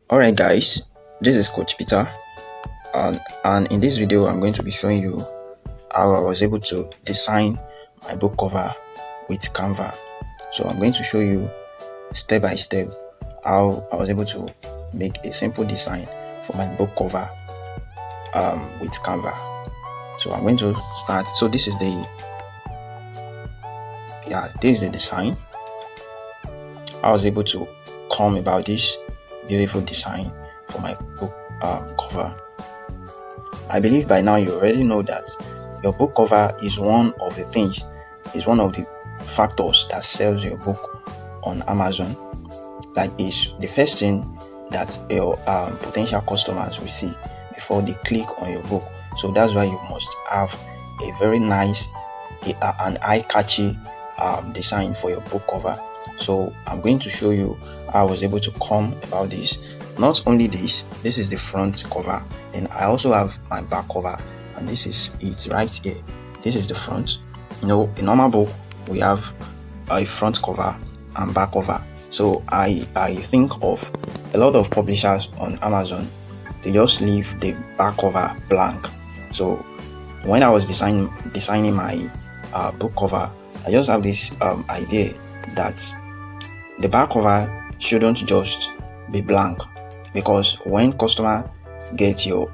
Alright guys, this is Coach Peter, and in this video I'm going to be showing you how I was able to design my book cover with Canva. So I'm going to show you step by step how I was able to make a simple design for my book cover with Canva. So I'm going to start. So this is the design. I was able to come about this beautiful design for my book cover. I believe by now you already know that your book cover is one of the factors that sells your book on Amazon. Like, it's the first thing that your potential customers will see before they click on your book. So that's why you must have a very nice an eye-catchy design for your book cover. So I'm going to show you how I was able to come about this. Not only this is the front cover, then I also have my back cover, and this is it right here. This is the front. In normal book we have a front cover and back cover. So I think of a lot of publishers on Amazon, they just leave the back cover blank. So when I was designing my book cover, I just have this idea that the back cover shouldn't just be blank, because when customer get your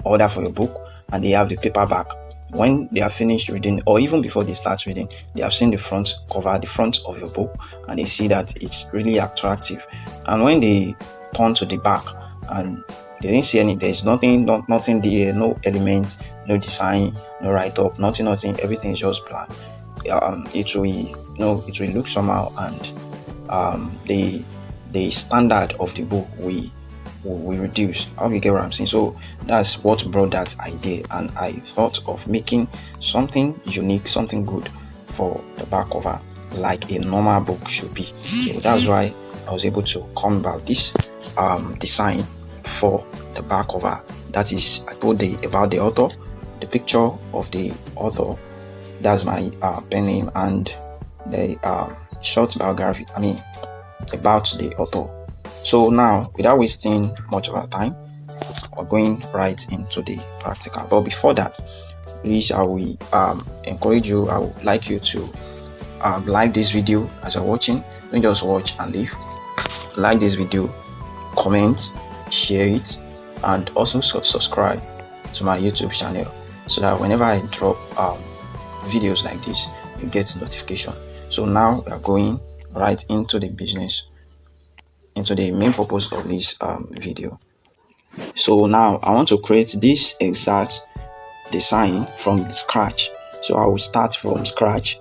order for your book and they have the paperback, when they are finished reading, or even before they start reading, they have seen the front cover, the front of your book, and they see that it's really attractive. And when they turn to the back and they didn't see there's nothing there, no elements, no design, no write-up, nothing, everything is just blank. It will look somehow, and the standard of the book will reduce. How you get what I'm saying? So that's what brought that idea, and I thought of making something unique, something good for the back cover, like a normal book should be. So that's why I was able to come about this design for the back cover. That is, I put about the author, the picture of the author, that's my pen name, and the short biography, about the author. So now, without wasting much of our time, we're going right into the practical. But before that, please, I will encourage you, I would like you to like this video as you're watching. Don't just watch and leave. Like this video, comment, share it, and also subscribe to my YouTube channel, so that whenever I drop videos like this, you get notification. So now we are going right into the business, into the main purpose of this video. So now I want to create this exact design from scratch. So I will start from scratch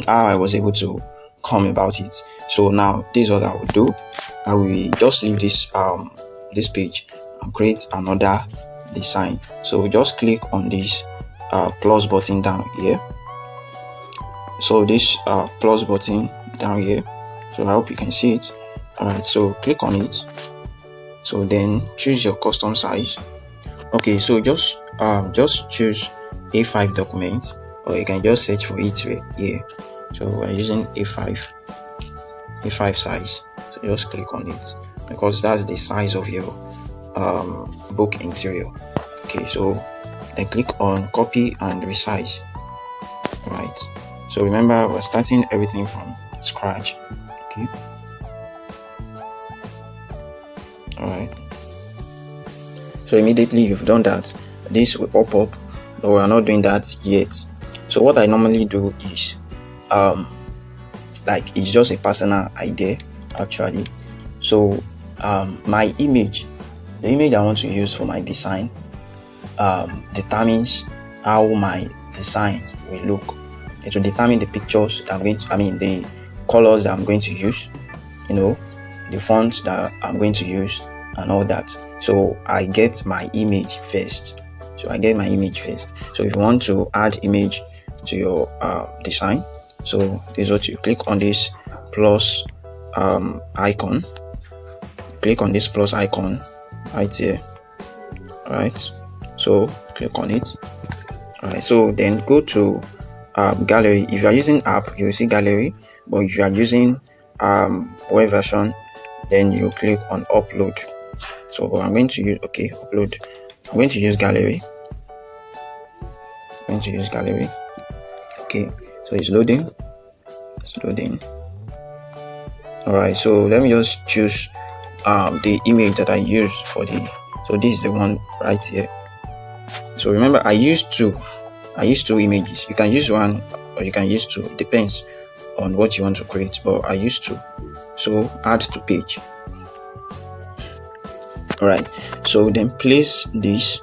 how I was able to come about it. So now this is what I will do. I will just leave this this page and create another design. So just click on this plus button down here. So this plus button down here, so I hope you can see it. Alright, so click on it. So then choose your custom size. Okay, so just choose A5 document, or you can just search for it here. So we're using A5 size. So just click on it, because that's the size of your book interior. Okay, so then click on copy and resize. Right, so remember, we're starting everything from scratch. Okay, all right, so immediately you've done that, this will pop up, but we're not doing that yet. So what I normally do is like, it's just a personal idea actually. So my image, the image I want to use for my design determines how my designs will look. It will determine the pictures that I'm going to, the colors that I'm going to use, the fonts that I'm going to use, and all that. So I get my image first. So if you want to add image to your design, so this is what you click on, this plus icon. Click on this plus icon right here. All right, so click on it. All right, so then go to gallery. If you are using app, you will see gallery, but if you are using web version, then you click on upload. So I'm going to use upload. I'm going to use gallery. Okay, so it's loading. All right, so let me just choose the image that I used for the. So this is the one right here. So remember, I used two images. You can use one or you can use two. It depends on what you want to create, but I used two. So add to page. All right, so then place this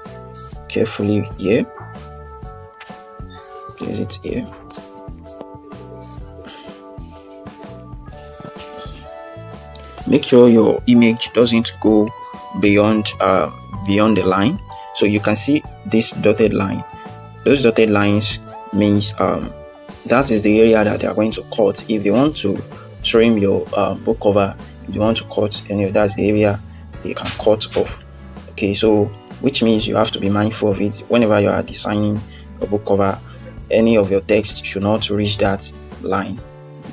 carefully here. Place it here. Make sure your image doesn't go beyond the line. So you can see this dotted line. Those dotted lines means that is the area that they are going to cut. If they want to trim your book cover, if they want to cut any of that's the area they can cut off. Okay, so which means you have to be mindful of it whenever you are designing your book cover. Any of your text should not reach that line.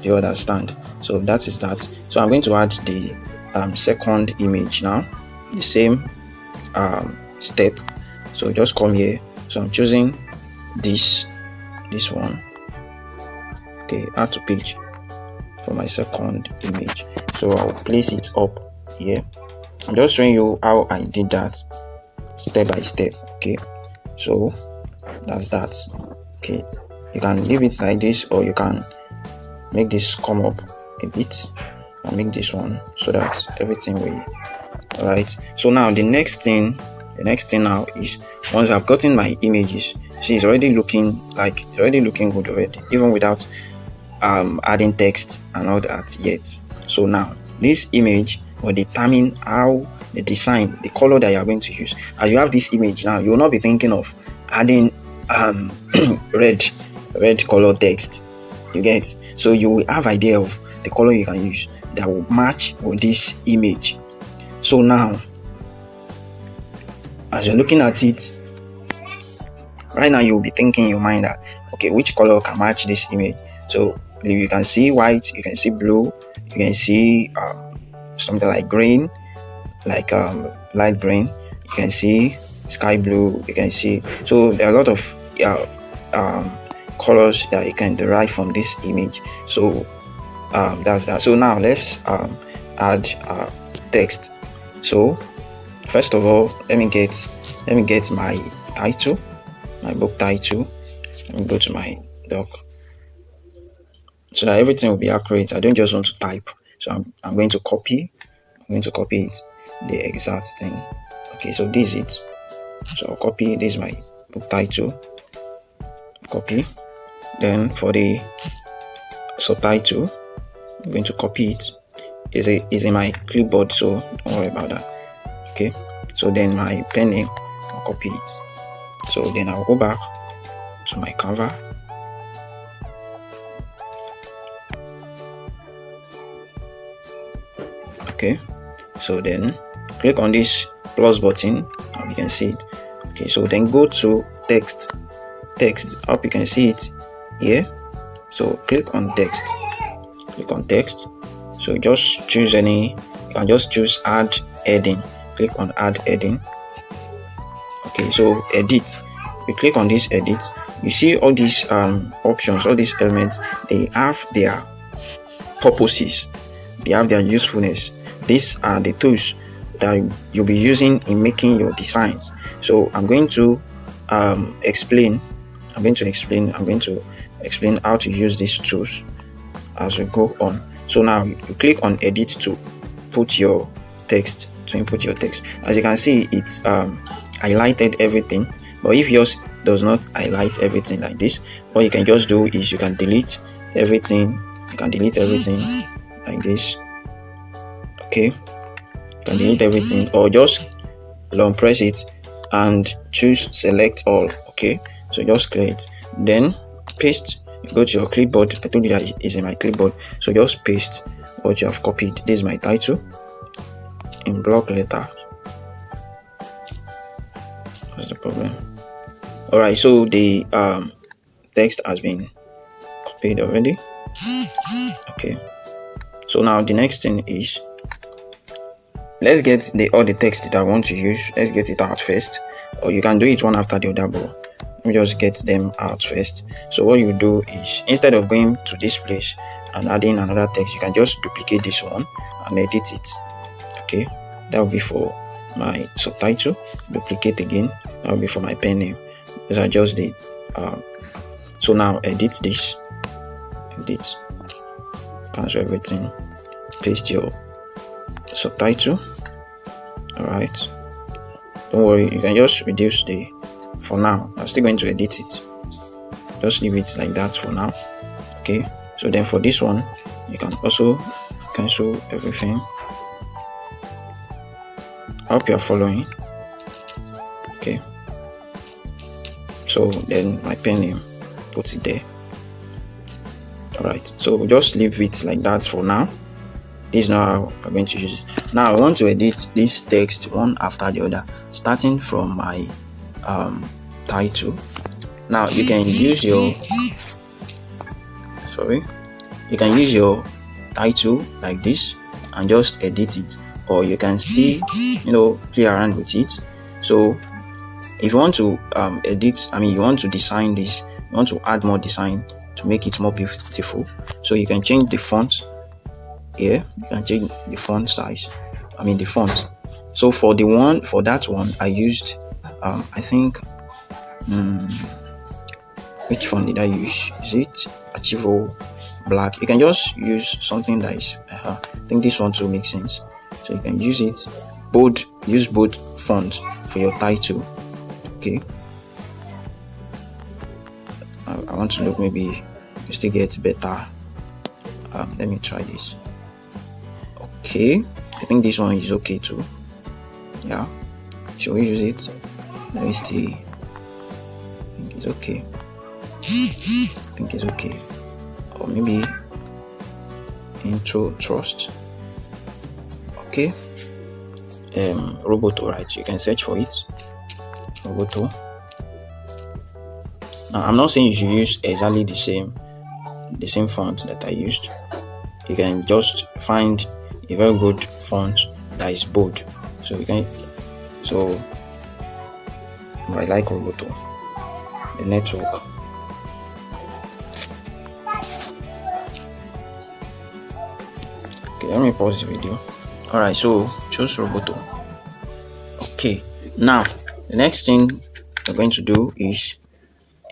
Do you understand? So that is that. So I'm going to add the second image now, the same step. So just come here. So I'm choosing this one. Okay, add to page for my second image. So I'll place it up here. I'm just showing you how I did that step by step. Okay, so that's that. Okay, you can leave it like this, or you can make this come up a bit and make this one so that everything will. All right, so now the next thing now is, once I've gotten my images, see, it's already looking good already, even without adding text and all that yet. So now this image will determine how the design, the color that you are going to use. As you have this image now, you will not be thinking of adding red color text. You get? So you will have idea of the color you can use that will match with this image. So now, as you're looking at it right now, you'll be thinking in your mind that, okay, which color can match this image? So you can see white, you can see blue, you can see something like green, like light green, you can see sky blue, you can see. So there are a lot of colors that you can derive from this image. So that's that. So now let's add text. So first of all, let me get my title, my book title. Let me go to my doc so that everything will be accurate. I don't just want to type, so I'm going to copy it, the exact thing. Okay, so this is it. So I'll copy this, my book title, copy. Then for the subtitle, I'm going to copy it. Is in my clipboard, so don't worry about that. Okay, so then my pen name, I'll copy it. So then I'll go back to my Canva. Okay, so then click on this plus button, you can see it. Okay, so then go to text. Up, you can see it here. So click on text. So just choose any. You can just choose add heading. Click on add heading. Okay, so edit. You click on this edit. You see all these options, all these elements. They have their purposes. They have their usefulness. These are the tools that you'll be using in making your designs. So I'm going to explain how to use these tools as we go on. So now you click on edit to input your text. As you can see, it's highlighted everything, but if yours does not highlight everything like this, what you can just do is you can delete everything. Like this. Okay, you can delete everything, or just long press it and choose select all. Okay, so just clear it, then paste. You go to your clipboard. I told you that it's in my clipboard, so just paste what you have copied. This is my title in block letter. What's the problem? All right, so the text has been copied already. Okay, so now the next thing is let's get all the text that I want to use. Let's get it out first, or you can do it one after the other, but let me just get them out first. So what you do is, instead of going to this place and adding another text, you can just duplicate this one and edit it. Okay, that will be for my subtitle. Duplicate again, that will be for my pen name. These are just the so now edit this, edit, cancel everything, paste your subtitle. All right, don't worry, you can just reduce the, for now I'm still going to edit it, just leave it like that for now. Okay, so then for this one you can also cancel everything. I hope you are following. Okay, so then my pen name, put it there. All right, so just leave it like that for now. This is not how I'm going to use it. Now I want to edit this text one after the other, starting from my title. Now you can use your you can use your title like this and just edit it, or you can still play around with it. So if you want to you want to design this, you want to add more design to make it more beautiful, so you can change the font here. You can change the font size, the font. So for that one I used I think which font did I use? Is it Archivo Black? You can just use something that is I think this one too makes sense. So you can use it bold, use both fonts for your title. Okay, I want to look, maybe you still get better. Let me try this. Okay, I think this one is okay too. Yeah, shall we use it? Let me see. I think it's okay. I think it's okay. Or maybe Intro Trust. Okay. Roboto, right? You can search for it. Roboto. Now I'm not saying you should use exactly the same font that I used. You can just find a very good font that is bold. So you can. So I like Roboto. The network. Okay, let me pause the video. Alright, so choose Roboto. Okay, now the next thing we're going to do is,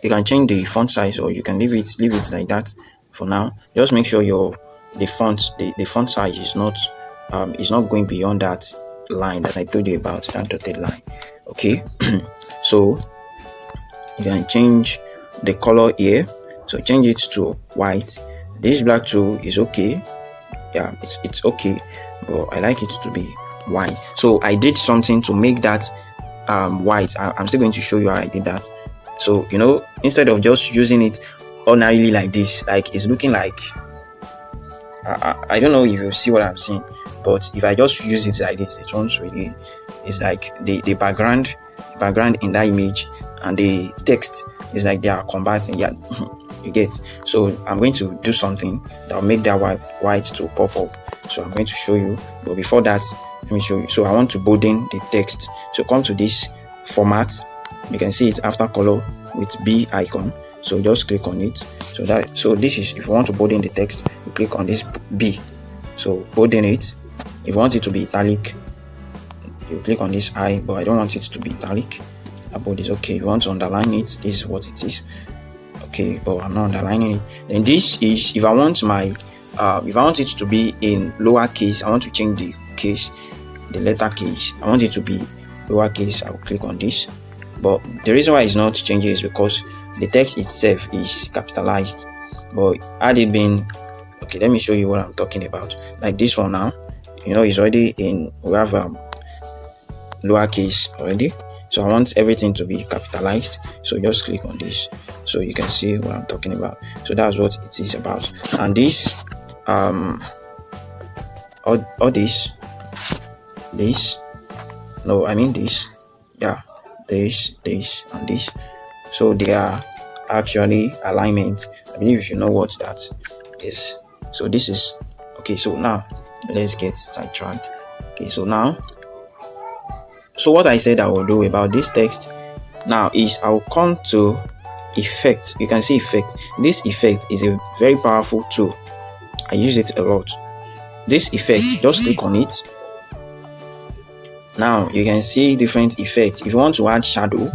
you can change the font size, or you can leave it like that for now. Just make sure the font size is not going beyond that line that I told you about, that dotted line. Okay. So you can change the color here, so change it to white. This black too is okay. Yeah, it's okay, but I like it to be white. So I did something to make that white. I'm still going to show you how I did that. So instead of just using it ordinarily like this, like it's looking like I don't know if you see what I'm saying, but if I just use it like this, it won't really. It's like the background in that image and the text is like they are combating. Yeah, you get. So I'm going to do something that will make that white to pop up. So I'm going to show you, but before that, let me show you. So I want to bolden the text. So come to this format. You can see it after color with B icon. So just click on it. So this is, if you want to bolden the text, you click on this B. So bolden it. If you want it to be italic, you click on this I, but I don't want it to be italic. That bold is okay. If you want to underline it, this is what it is. Okay, but I'm not underlining it. Then this is, if I want it to be in lowercase, I want to change the case, the letter case. I want it to be lowercase. I will click on this. But the reason why it's not changing is because the text itself is capitalized. But had it been, okay, let me show you what I'm talking about. Like this one now, it's already in, we have lowercase already. So I want everything to be capitalized. So just click on this, so you can see what I'm talking about. So that's what it is about. And this, all this, no, I mean this, yeah. This and this, so they are actually alignment. I believe you should know what that is. So this is okay. So now let's get sidetracked. Okay, so now, so what I said I will do about this text now is I will come to effect. You can see effect. This effect is a very powerful tool. I use it a lot. This effect, just click on it. Now you can see different effects. If you want to add shadow,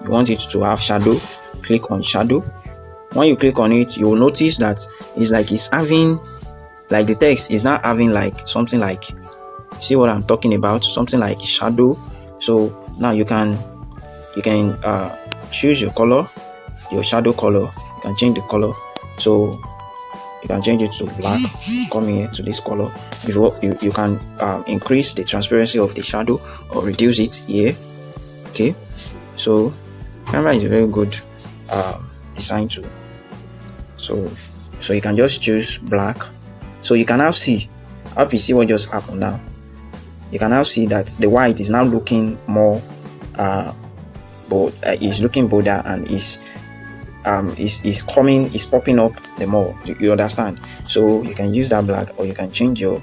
you want it to have shadow, click on shadow. When you click on it, you will notice that it's having, like, the text is not having like something like, see what I'm talking about, something like shadow. So now you can choose your color, your shadow color. You can change the color. So you can change it to black. Come here to this color. You can increase the transparency of the shadow or reduce it here. Okay, so Canva is a very good design tool. So you can just choose black. So you can now see, I hope you see what just happened now. You can now see that the white is now looking more is looking bolder, and is popping up the more. You understand? So you can use that black, or you can change your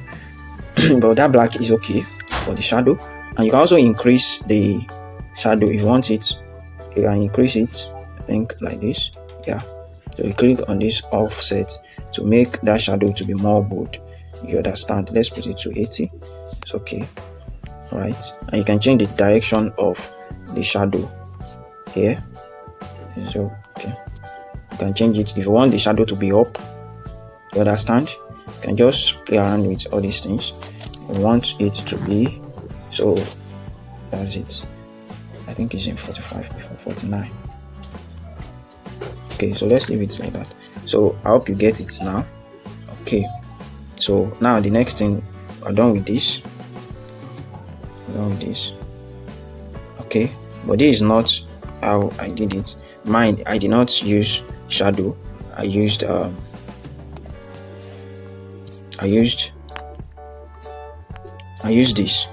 but that black is okay for the shadow. And you can also increase the shadow if you want it. You can increase it, I think, like this. Yeah, so you click on this offset to make that shadow to be more bold. You understand? Let's put it to 80. It's okay. All right, and you can change the direction of the shadow here. So okay, you can change it if you want the shadow to be up. You understand? You can just play around with all these things. You want it to be, so that's it. I think it's in 45 before 49. Okay, so let's leave it like that. So I hope you get it now. Okay, so now the next thing, we're done with this. Okay, but this is not how I did it. Mine, I did not use shadow. I used this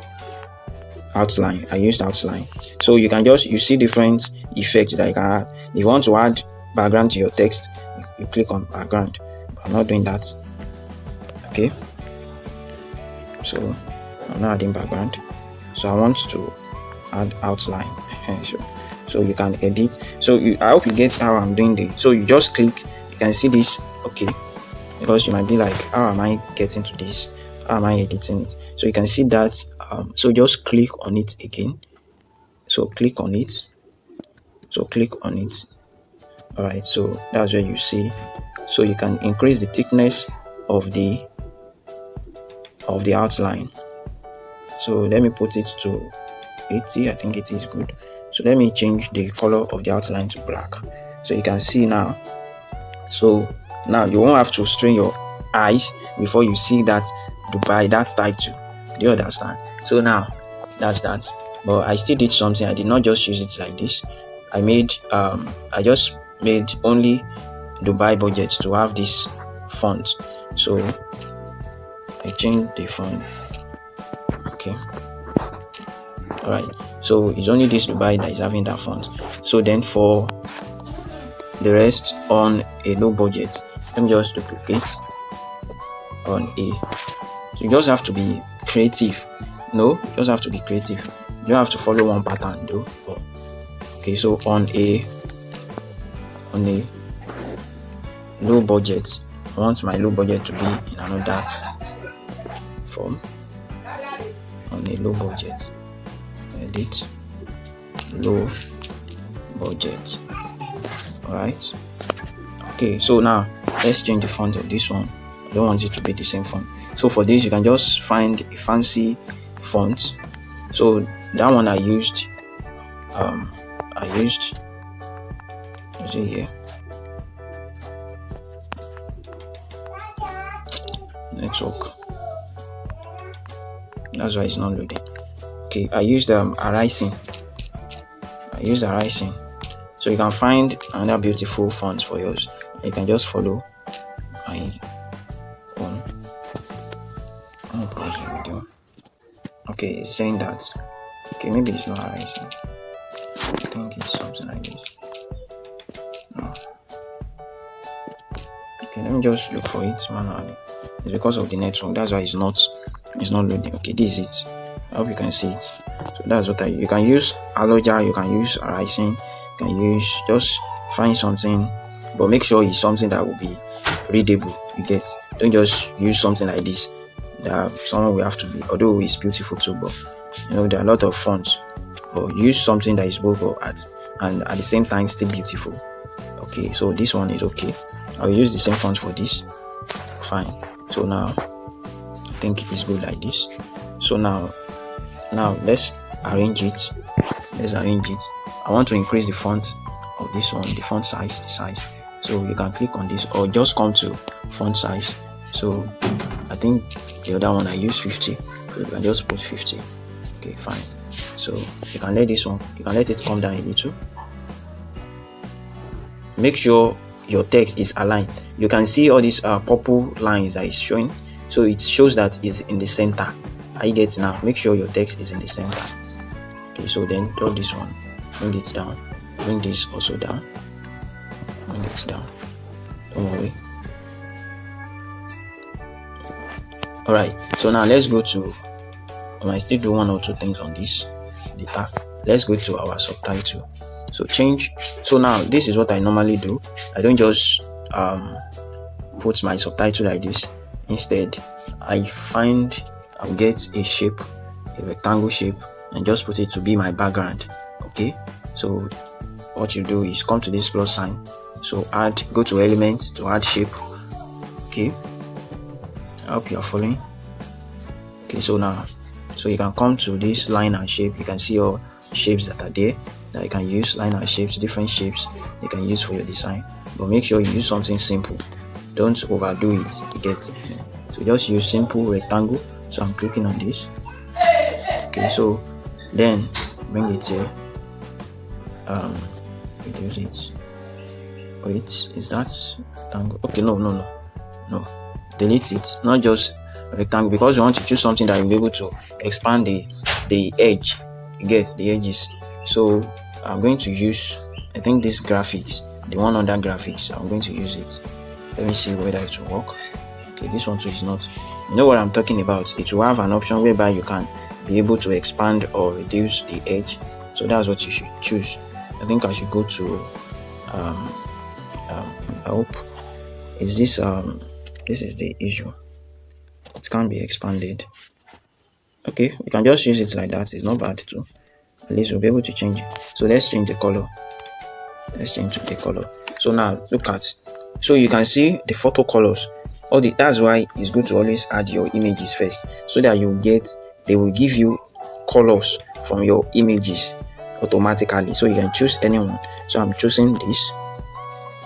outline. I used outline. So you can you see different effects that you can add. If you want to add background to your text, you click on background. But I'm not doing that. Okay, so I'm not adding background. So I want to add outline. So you can edit. So I hope you get how I'm doing this. So you just click. You can see this. Okay, because you might be like, how am I getting to this? How am I editing it? So you can see that. So just click on it again. So click on it. All right, so that's where you see. So you can increase the thickness of the outline. So let me put it to 80. I think it is good. So let me change the color of the outline to black. So you can see now. So now you won't have to strain your eyes before you see that Dubai, that title. Do you understand? So now that's that. But I still did something. I did not just use it like this. I just made only Dubai budget to have this font. So I changed the font. Okay. All right. So it's only this Dubai that is having that font. So then for the rest on a low budget, let me just duplicate on a. So you just have to be creative. No, you just have to be creative. You don't have to follow one pattern though. Okay, so on a low budget, I want my low budget to be in another form. On a low budget, edit low budget. All right. Okay, so now let's change the font of this one. I don't want it to be the same font. So for this, you can just find a fancy font. So that one I used is it here? Network. That's why it's not loading. Okay, I used Arising. So you can find another beautiful font for yours. You can just follow my own. I'm gonna pause the video. Okay, it's saying that. Okay, maybe it's not Arising. I think it's something like this. No. Okay, let me just look for it manually. It's because of the network. That's why it's not loading. Okay, this is it. I hope you can see it. So that's what you can use Aloja, you can use Rising, you can use, just find something, but make sure it's something that will be readable. You get, don't just use something like this that someone will have to be, although it's beautiful too, but there are a lot of fonts, but use something that is both art and at the same time still beautiful. Okay, so this one is okay. I'll use the same font for this. Fine. So now I think it's good like this. So now let's arrange it. I want to increase the font of this one, the font size, the size. So you can click on this or just come to font size. So I think the other one I use 50, so you can just put 50. Okay, fine. So you can let this one, you can let it come down a little. Make sure your text is aligned. You can see all these purple lines that is showing, so it shows that it's in the center. I get now. Make sure your text is in the center. Okay, so then draw this one, bring it down, bring this also down, bring it down. Don't worry. All right. So now let's go to. I might still do one or two things on this data. Let's go to our subtitle. So change. So now this is what I normally do. I don't just put my subtitle like this. Instead, I'll get a shape, a rectangle shape, and just put it to be my background. Okay. So what you do is come to this plus sign. So go to element to add shape. Okay. I hope you are following. Okay. So now, so you can come to this line and shape. You can see all shapes that are there that you can use, line and shapes, different shapes you can use for your design. But make sure you use something simple. Don't overdo it. You get. So just use simple rectangle. So I'm clicking on this. Okay. So then bring it here. Reduce it. Wait, is that rectangle? Okay, no. Delete it. Not just rectangle, because you want to choose something that will be able to expand the edge. You get the edges. So I'm going to use, I think this graphics, the one under graphics, I'm going to use it. Let me see whether it will work. Okay, this one too is not. You know what I'm talking about. It will have an option whereby you can be able to expand or reduce the edge. So that's what you should choose. I think I should go to I hope is this this is the issue. It can't be expanded. Okay, we can just use it like that. It's not bad too. At least we'll be able to change it. So let's change the color. Let's change the color. So now look at. So you can see the photo colors. That's why it's good to always add your images first, so that they will give you colors from your images automatically. So you can choose anyone. So I'm choosing this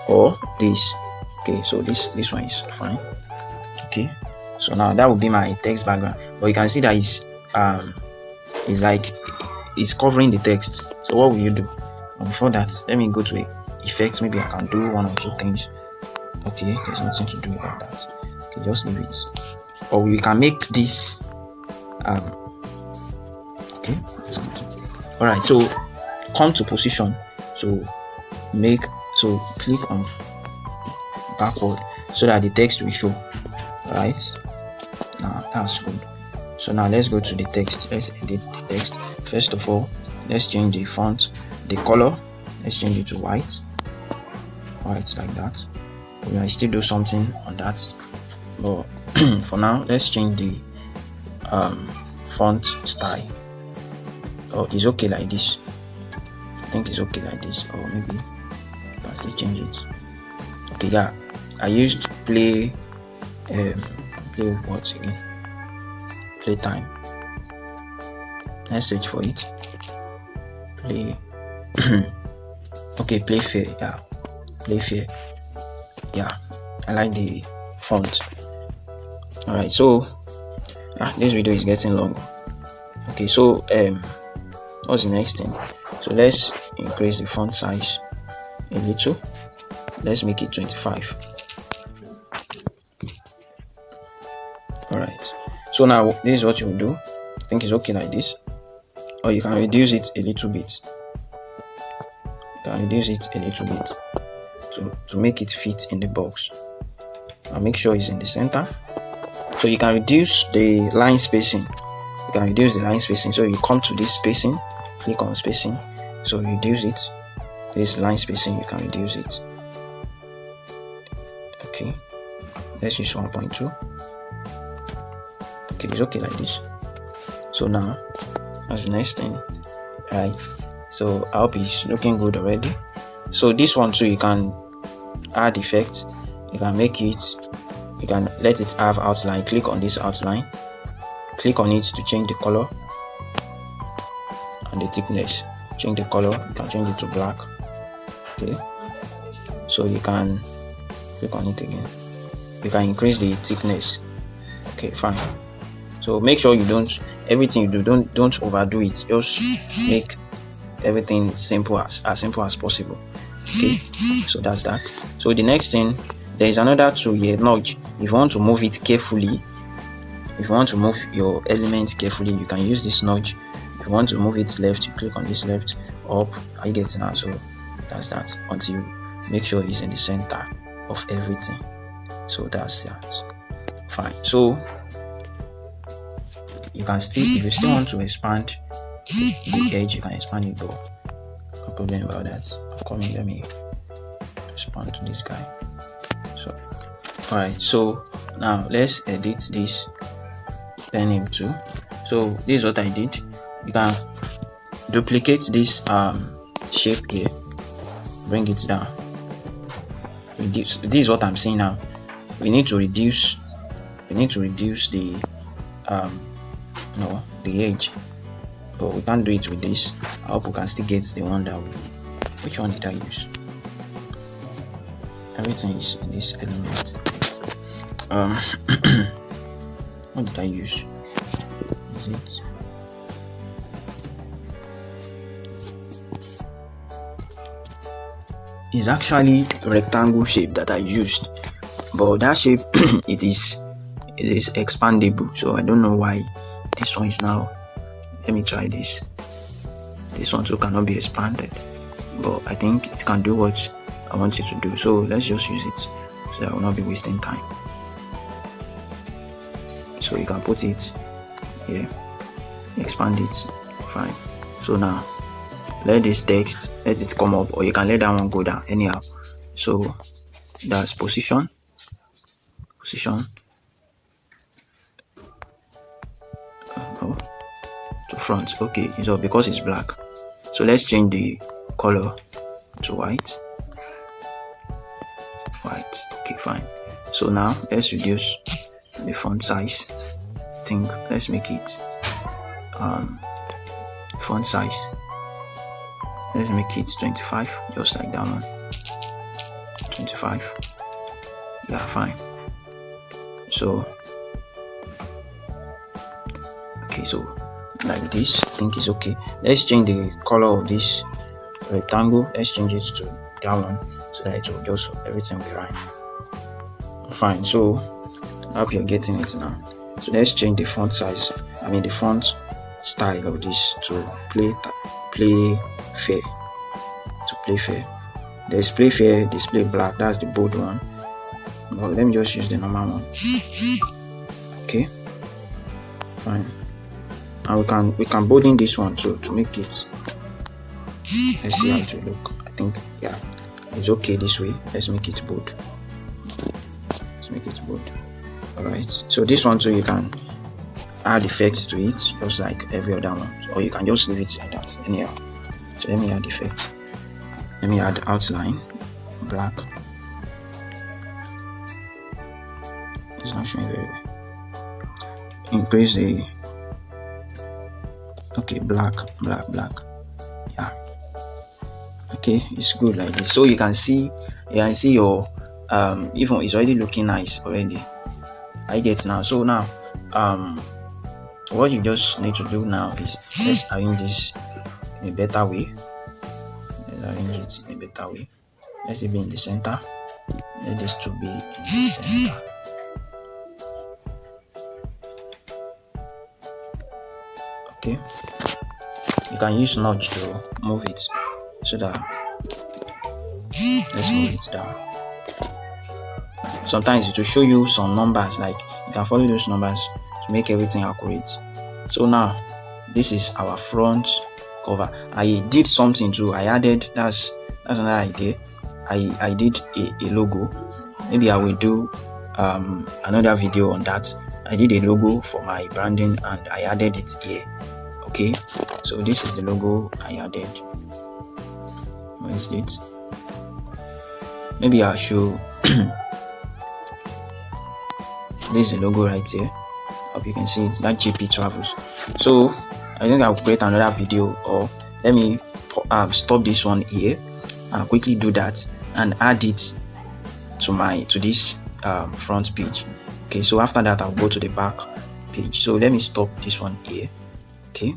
or this. Okay, so this one is fine. Okay, so now that will be my text background. But you can see that it's like it's covering the text. So what will you do? Before that, let me go to effects. Maybe I can do one or two things. Okay, there's nothing to do about that. Okay, just leave it. Or we can make this okay. All right, so come to position. So click on backward so that the text will show. Right now, that's good. So now let's go to the text. Let's edit the text. First of all, let's change the font, the color. Let's change it to white like that. We might still do something on that, but for now, let's change the font style. Oh, it's okay like this. I think it's okay like this, or maybe I can still change it. Okay, yeah, I used play what again? Playtime. Let's search for it. Play. Okay, Playfair. Yeah, Playfair. Yeah, I like the font. All right, so this video is getting long. Okay, so what's the next thing? So let's increase the font size a little. Let's make it 25. All right, so now this is what you will do. I think it's okay like this, or you can reduce it a little bit. To make it fit in the box, and make sure it's in the center. So you can reduce the line spacing. You can reduce the line spacing. So you come to this spacing, click on spacing, so reduce it. This line spacing, you can reduce it. Okay, let's use 1.2. Okay, it's okay like this. So now that's the next thing, right? So I hope it's looking good already. So this one too, you can add effect, you can make it, you can let it have outline. Click on this outline, click on it to change the color and the thickness. Change the color, you can change it to black. Okay, so you can click on it again, you can increase the thickness. Okay, fine. So make sure you don't, everything you do, don't overdo it. Just make everything simple, as simple as possible. Okay, so that's that. So the next thing, there is another tool here, nudge. If you want to move it carefully, if you want to move your element carefully, you can use this nudge. If you want to move it left, you click on this left, up. I get it now. So that's that, until you make sure it's in the center of everything. So that's that. Fine. So you can still, if you still want to expand the edge, you can expand it, though. No problem about that. I'm coming, let me expand to this guy. So alright, so now let's edit this pen name too. So this is what I did. You can duplicate this shape here, bring it down, reduce. This is what I'm saying now. We need to reduce the the edge, but we can't do it with this. I hope we can still get the one that we, which one did I use? Everything is in this element. What did I use? Is it is actually rectangle shape that I used, but that shape it is expandable, so I don't know why this one is now. Let me try this. This one too cannot be expanded, but I think it can do what I want it to do. So let's just use it, so that I will not be wasting time. So you can put it here, expand it, fine. So now let this text, let it come up, or you can let that one go down anyhow. So that's position, to front. Okay, so because it's black, so let's change the color to white. Okay, fine. So now let's reduce the font size. I think let's make it font size, let's make it 25, just like that one. 25. Yeah, fine. So okay, so like this, I think it's okay. Let's change the color of this rectangle. Let's change it to that one, so that it will just, everything will be right. Fine. So I hope you're getting it now. So let's change the font size, I mean the font style of this to play fair. There's play fair, display black, that's the bold one, but let me just use the normal one. Okay, fine. And we can bolden this one too to make it, let's see how it will look. I think, yeah, it's okay this way. Let's make it bold. Alright, so this one too, you can add effects to it just like every other one, or you can just leave it like that anyhow. So let me add effect, let me add outline black. It's not showing very well. Increase the, okay, black. Yeah, okay, it's good like this. So you can see your even it's already looking nice already. I get now. So now what you just need to do now is, let's arrange this in a better way. Let it be in the center. Let this two be in the center. Okay, you can use nudge to move it, so that, let's move it down. Sometimes it will show you some numbers, like you can follow those numbers to make everything accurate. So now this is our front cover. I did something too. I added, that's another idea. I did a logo. Maybe I will do another video on that. I did a logo for my branding and I added it here. Okay, so this is the logo I added. Where is it? Maybe I'll show. This is the logo right here. Hope you can see it. That JP Travels. So I think I'll create another video, or let me stop this one here and quickly do that and add it to this front page. Okay, so after that I'll go to the back page. So let me stop this one here. Okay.